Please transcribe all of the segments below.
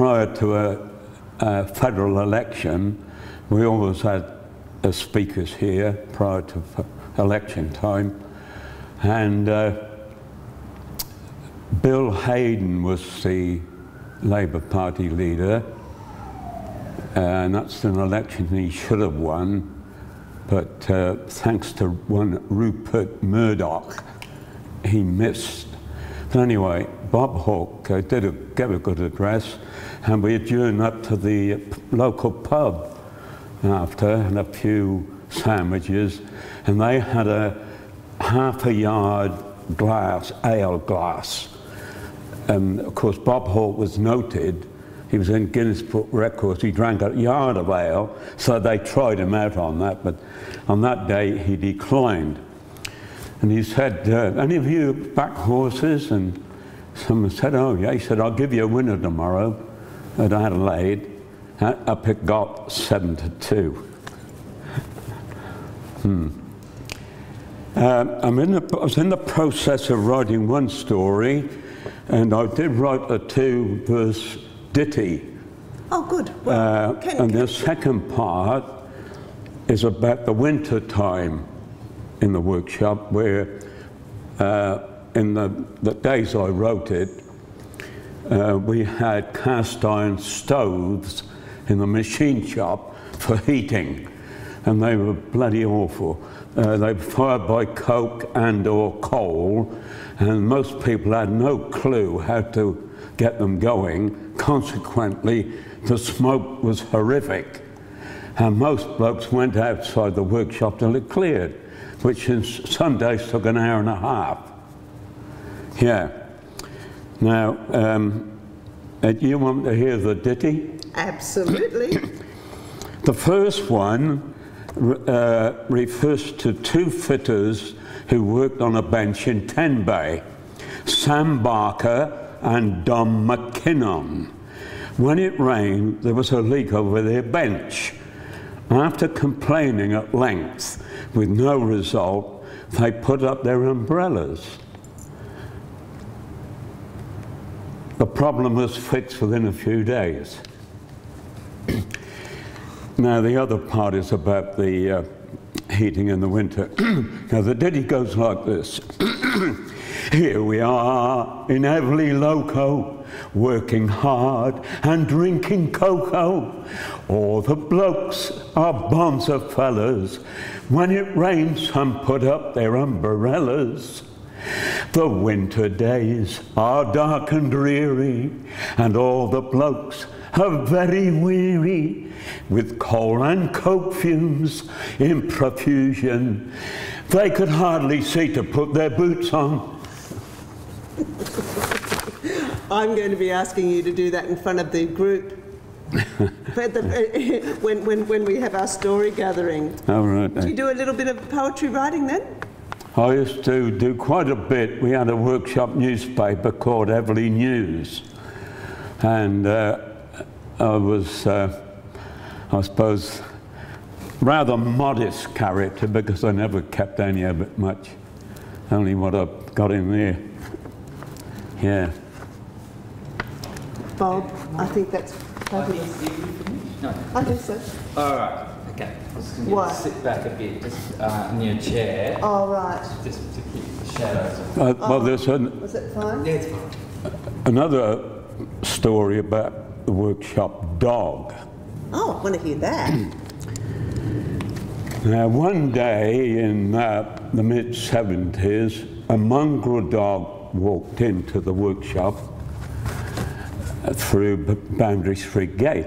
prior to a federal election, we always had speakers here prior to election time, and Bill Hayden was the Labour Party leader, and that's an election he should have won, but thanks to one Rupert Murdoch, he missed. But anyway, Bob Hawke gave a good address, and we adjourned up to the local pub after, and a few sandwiches, and they had a half-a-yard glass, ale glass. And of course, Bob Hawke was noted. He was in Guinness Book Records. He drank a yard of ale, so they tried him out on that, but on that day he declined. And he said, any of you back horses? And someone said, oh yeah. He said, I'll give you a winner tomorrow at Adelaide. Up it got 7-2. I was in the process of writing one story, and I did write a 2-verse ditty. Oh, good. Well, and the second part is about the winter time in the workshop, where in the days I wrote it, we had cast iron stoves in the machine shop for heating, and they were bloody awful. They were fired by coke and or coal, and most people had no clue how to get them going. Consequently, the smoke was horrific, and most blokes went outside the workshop till it cleared, which in some days took an hour and a half. Yeah. Now, you want to hear the ditty? Absolutely. The first one refers to two fitters who worked on a bench in Tenby, Sam Barker and Dom McKinnon. When it rained, there was a leak over their bench. After complaining at length with no result, they put up their umbrellas. The problem was fixed within a few days. Now the other part is about the heating in the winter. Now the ditty goes like this. Here we are in Eveleigh Loco, working hard and drinking cocoa. All the blokes are bonzer fellas. When it rains, some put up their umbrellas. The winter days are dark and dreary, and all the blokes are very weary, with coal and coke fumes in profusion. They could hardly see to put their boots on. I'm going to be asking you to do that in front of the group when we have our story gathering. All right. Do you do a little bit of poetry writing then? I used to do quite a bit. We had a workshop newspaper called Eveleigh News, and I was, I suppose, rather modest character because I never kept any of it much, only what I got in there. Yeah. Bob, I think that's fabulous. No. I think so. All right. Okay. I'm just going Why? to sit back a bit, just in your chair. Oh, right. Just to keep the shadows off. Well, there's Was it fine? Yeah, it's fine. another story about the workshop dog. Oh, I want to hear that. Now, one day in the mid-70s, a mongrel dog walked into the workshop through Boundary Street Gate.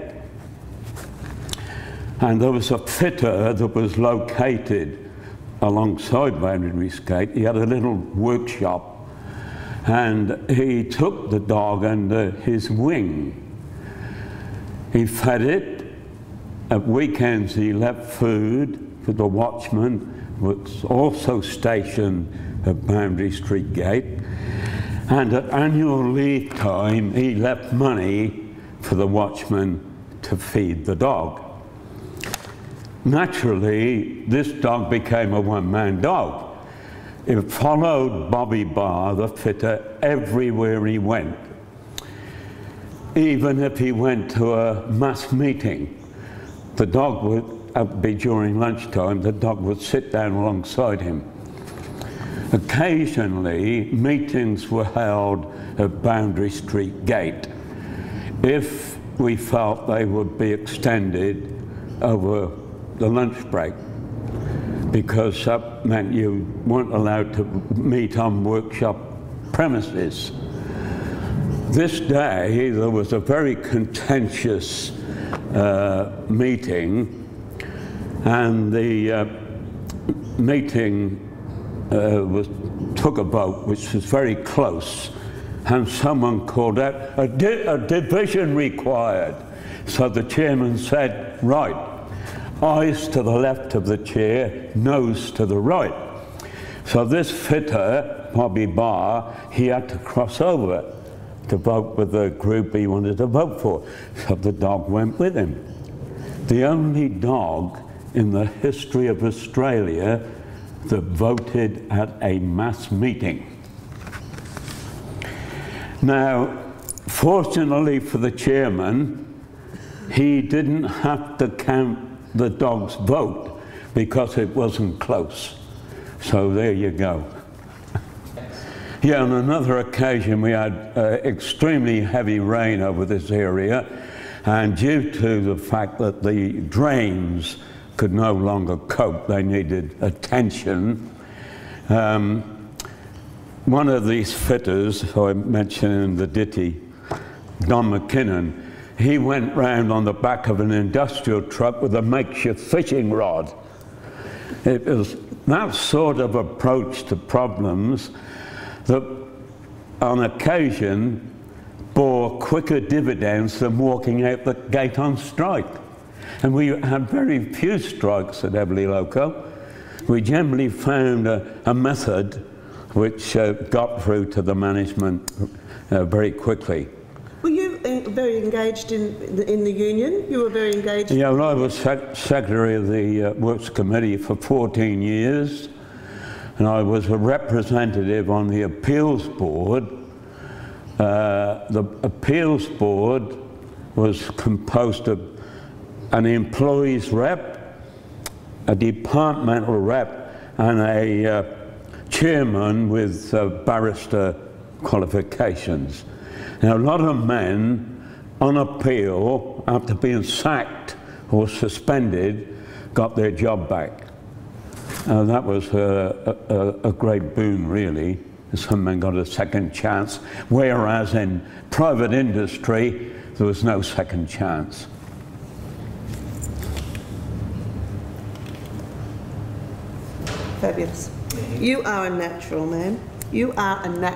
And there was a fitter that was located alongside Boundary Street Gate. He had a little workshop, and he took the dog under his wing. He fed it. At weekends he left food for the watchman, was also stationed at Boundary Street Gate. And at annual leave time, he left money for the watchman to feed the dog. Naturally, this dog became a one-man dog. It followed Bobby Barr, the fitter, everywhere he went. even if he went to a mass meeting, the dog would be during lunchtime, the dog would sit down alongside him. Occasionally, meetings were held at Boundary Street Gate if we felt they would be extended over the lunch break, because that meant you weren't allowed to meet on workshop premises. This day, there was a very contentious meeting, and the meeting took a vote which was very close, and someone called out, a division required. So the chairman said, right, eyes to the left of the chair, nose to the right. So this fitter, Bobby Barr, he had to cross over to vote with the group he wanted to vote for. So the dog went with him. The only dog in the history of Australia that voted at a mass meeting. Now, fortunately for the chairman, he didn't have to count the dog's vote because it wasn't close. So there you go. Yeah, on another occasion we had extremely heavy rain over this area, and due to the fact that the drains could no longer cope, they needed attention. One of these fitters, who I mentioned in the ditty, Don McKinnon, he went round on the back of an industrial truck with a makeshift fishing rod. It was that sort of approach to problems that on occasion bore quicker dividends than walking out the gate on strike. And we had very few strikes at Eveleigh Loco. We generally found a method which got through to the management very quickly. Were you very engaged in the union? You were very engaged? Yeah, well, I was secretary of the Works Committee for 14 years, and I was a representative on the appeals board. The appeals board was composed of an employees rep, a departmental rep, and a chairman with barrister qualifications. Now, a lot of men on appeal, after being sacked or suspended, got their job back. That was a great boon, really. Some men got a second chance, whereas in private industry, there was no second chance. Fabulous. You are a natural, man. You are a natural.